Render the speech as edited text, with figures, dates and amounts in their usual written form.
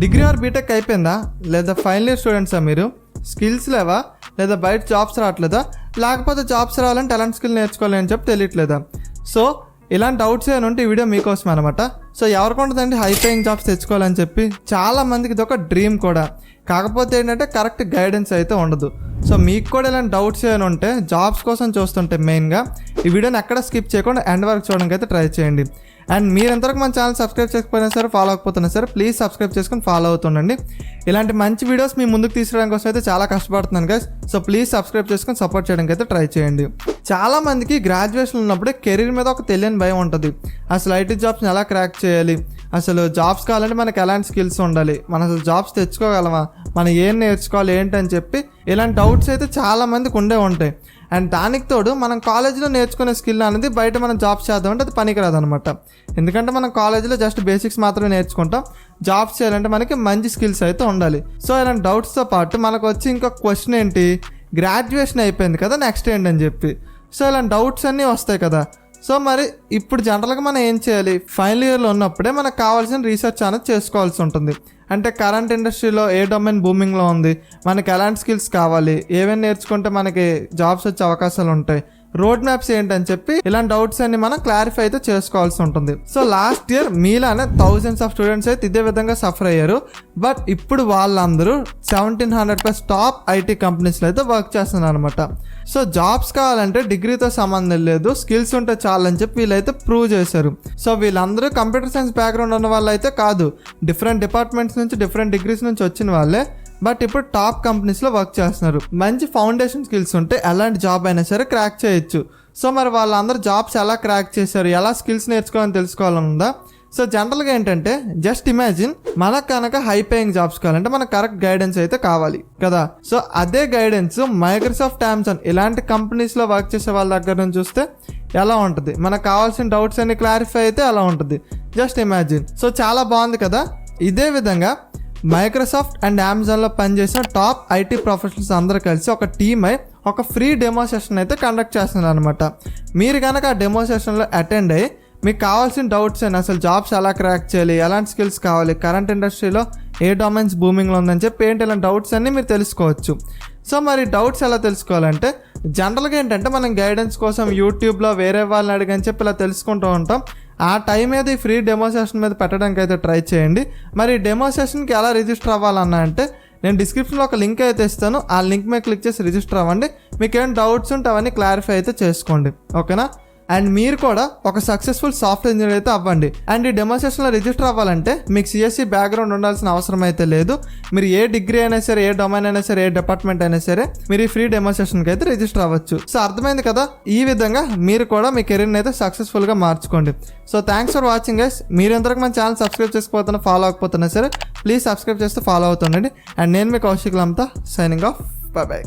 Degree or BTech అయిపోయిందా, లేదా final year స్టూడెంట్సా మీరు? స్కిల్స్ లేవా, లేదా బయట జాబ్స్ రావట్లేదా, లేకపోతే జాబ్స్ రావాలంటే ఎలాంటి స్కిల్ నేర్చుకోవాలి అని చెప్పి తెలియట్లేదా? సో ఇలాంటి డౌట్స్ ఏమైనా ఉంటే ఈ వీడియో మీకోసం అనమాట. సో ఎవరికి ఉంటుందండి హై పేయింగ్ జాబ్స్ తెచ్చుకోవాలని చెప్పి? చాలా మందికి ఇది ఒక డ్రీమ్ కూడా. కాకపోతే ఏంటంటే కరెక్ట్ గైడెన్స్ అయితే ఉండదు. సో మీకు కూడా ఇలాంటి డౌట్స్ ఏమైనా ఉంటే, జాబ్స్ కోసం చూస్తుంటే మెయిన్గా ఈ వీడియోని ఎక్కడ స్కిప్ చేయకుండా ఎండ్ వరకు చూడడానికి అయితే ట్రై చేయండి. అండ్ మీరు ఎంతవరకు మన ఛానల్ సబ్స్క్రైబ్ చేయకపోయినా సరే, ఫాలో అవ్వకపోతున్నా సరే, ప్లీజ్ సబ్స్క్రైబ్ చేసుకొని ఫాలో అవుతుండండి. ఇలాంటి మంచి వీడియోస్ మీ ముందుకు తీసుకురావడం కోసం అయితే చాలా కష్టపడుతున్నాను గైస్. సో ప్లీజ్ సబ్స్క్రైబ్ చేసుకొని సపోర్ట్ చేయడానికి అయితే ట్రై చేయండి. చాలా మందికి గ్రాడ్యుయేషన్ ఉన్నప్పుడే కెరీర్ మీద ఒక తెలియని భయం ఉంటుంది. అసలు ఐటీ జాబ్స్ని ఎలా క్రాక్ చేయాలి, అసలు జాబ్స్ కావాలంటే మనకి ఎలాంటి స్కిల్స్ ఉండాలి, మనం అసలు జాబ్స్ తెచ్చుకోగలమా, మనం ఏం నేర్చుకోవాలి ఏంటి అని చెప్పి ఇలాంటి డౌట్స్ అయితే చాలా మందికి ఉండే ఉంటాయి. అండ్ దానికి తోడు మనం కాలేజీలో నేర్చుకునే స్కిల్ అనేది బయట మనం జాబ్స్ చేద్దామంటే అది పనికిరాదు అనమాట. ఎందుకంటే మనం కాలేజీలో జస్ట్ బేసిక్స్ మాత్రమే నేర్చుకుంటాం. జాబ్స్ చేయాలంటే మనకి మంచి స్కిల్స్ అయితే ఉండాలి. సో ఇలాంటి డౌట్స్తో పాటు మనకు వచ్చి ఇంకొక క్వశ్చన్ ఏంటి, గ్రాడ్యుయేషన్ అయిపోయింది కదా, నెక్స్ట్ ఏంటని చెప్పి. సో ఇలాంటి డౌట్స్ అన్నీ వస్తాయి కదా. సో మరి ఇప్పుడు జనరల్గా మనం ఏం చేయాలి, ఫైనల్ ఇయర్లో ఉన్నప్పుడే మనకు కావాల్సిన రీసెర్చ్ అనేది చేసుకోవాల్సి ఉంటుంది. అంటే కరెంట్ ఇండస్ట్రీలో ఏ డొమైన్ బూమింగ్లో ఉంది, మనకి ఎలాంటి స్కిల్స్ కావాలి, ఏమేమి నేర్చుకుంటే మనకి జాబ్స్ వచ్చే అవకాశాలు ఉంటాయి, రోడ్ మ్యాప్స్ ఏంటని చెప్పి ఇలాంటి డౌట్స్ అన్ని మనం క్లారిఫై అయితే చేసుకోవాల్సి ఉంటుంది. సో లాస్ట్ ఇయర్ మీలానే థౌజండ్స్ ఆఫ్ స్టూడెంట్స్ అయితే ఇదే విధంగా సఫర్ అయ్యారు. బట్ ఇప్పుడు వాళ్ళందరూ 1700+ టాప్ ఐటీ కంపెనీస్లో అయితే వర్క్ చేస్తున్నారు అనమాట. సో జాబ్స్ కావాలంటే డిగ్రీతో సంబంధం లేదు, స్కిల్స్ ఉంటే చాలని చెప్పి వీళ్ళైతే ప్రూవ్ చేశారు. సో వీళ్ళందరూ కంప్యూటర్ సైన్స్ బ్యాక్గ్రౌండ్ ఉన్న వాళ్ళు అయితే కాదు, డిఫరెంట్ డిపార్ట్మెంట్స్ నుంచి డిఫరెంట్ డిగ్రీస్ నుంచి వచ్చిన వాళ్ళే. బట్ ఇప్పుడు టాప్ కంపెనీస్లో వర్క్ చేస్తున్నారు. మంచి ఫౌండేషన్ స్కిల్స్ ఉంటే ఎలాంటి జాబ్ అయినా సరే క్రాక్ చేయొచ్చు. సో మరి వాళ్ళందరూ జాబ్స్ ఎలా క్రాక్ చేశారు, ఎలా స్కిల్స్ నేర్చుకోవాలని తెలుసుకోవాలనుందా? సో జనరల్గా ఏంటంటే జస్ట్ ఇమాజిన్, మనకు కనుక హై పేయింగ్ జాబ్స్ కావాలంటే మనకు కరెక్ట్ గైడెన్స్ అయితే కావాలి కదా. సో అదే గైడెన్స్ మైక్రోసాఫ్ట్, అమెజాన్ ఇలాంటి కంపెనీస్లో వర్క్ చేసే వాళ్ళ దగ్గర నుంచి చూస్తే ఎలా ఉంటుంది, మనకు కావాల్సిన డౌట్స్ అన్ని క్లారిఫై అయితే ఎలా ఉంటుంది, జస్ట్ ఇమాజిన్. సో చాలా బాగుంది కదా. ఇదే విధంగా మైక్రోసాఫ్ట్ అండ్ అమెజాన్లో పనిచేసిన టాప్ ఐటీ ప్రొఫెషనల్స్ అందరూ కలిసి ఒక టీమ్ అయి ఒక ఫ్రీ డెమో సెషన్ అయితే కండక్ట్ చేస్తున్నారు అనమాట. మీరు కనుక ఆ డెమో సెషన్లో అటెండ్ అయ్యి మీకు కావాల్సిన డౌట్స్ అయినా, అసలు జాబ్స్ ఎలా క్రాక్ చేయాలి, ఎలాంటి స్కిల్స్ కావాలి, కరెంట్ ఇండస్ట్రీలో ఏ డొమైన్స్ బూమింగ్లో ఉందని చెప్పి ఏంటి ఇలాంటి డౌట్స్ అన్నీ మీరు తెలుసుకోవచ్చు. సో మరి డౌట్స్ ఎలా తెలుసుకోవాలంటే జనరల్గా ఏంటంటే మనం గైడెన్స్ కోసం యూట్యూబ్లో వేరే వాళ్ళని అడిగని చెప్పి ఇలా తెలుసుకుంటూ ఉంటాం. ఆ టైం మీద ఈ ఫ్రీ డెమో సెషన్ మీద పెట్టడానికి అయితే ట్రై చేయండి. మరి డెమో సెషన్కి ఎలా రిజిస్టర్ అవ్వాలన్నా అంటే నేను డిస్క్రిప్షన్లో ఒక లింక్ అయితే ఇస్తాను, ఆ లింక్ మీద క్లిక్ చేసి రిజిస్టర్ అవ్వండి. మీకు ఏమైనా డౌట్స్ ఉంటే అవన్నీ క్లారిఫై అయితే చేసుకోండి, ఓకేనా? అండ్ మీరు కూడా ఒక సక్సెస్ఫుల్ సాఫ్ట్వేర్ ఇంజనీర్ అయితే అవ్వండి. అండ్ ఈ డెమో సెషన్లో రిజిస్టర్ అవ్వాలంటే మీకు సిఎస్సి బ్యాక్గ్రౌండ్ ఉండాల్సిన అవసరం అయితే లేదు. మీరు ఏ డిగ్రీ అయినా సరే, ఏ డొమైన్ అయినా సరే, ఏ డిపార్ట్మెంట్ అయినా సరే మీరు ఈ ఫ్రీ డెమో సెషన్కి అయితే రిజిస్టర్ అవ్వచ్చు. సో అర్థమైంది కదా. ఈ విధంగా మీరు కూడా మీ కెరీర్ని అయితే సక్సెస్ఫుల్గా మార్చుకోండి. So thanks for watching guys. మీరు ఎంతవరకు మన ఛానల్ సబ్స్క్రైబ్ చేసుకోకపోతున్నా, ఫాలో అవ్వకపోతున్నా సరే, ప్లీజ్ సబ్స్క్రైబ్ చేస్తే ఫాలో అవుతుండండి. అండ్ నేను మీ కౌశిక్ లమ్తా, సైనింగ్ ఆఫ్, బై బై.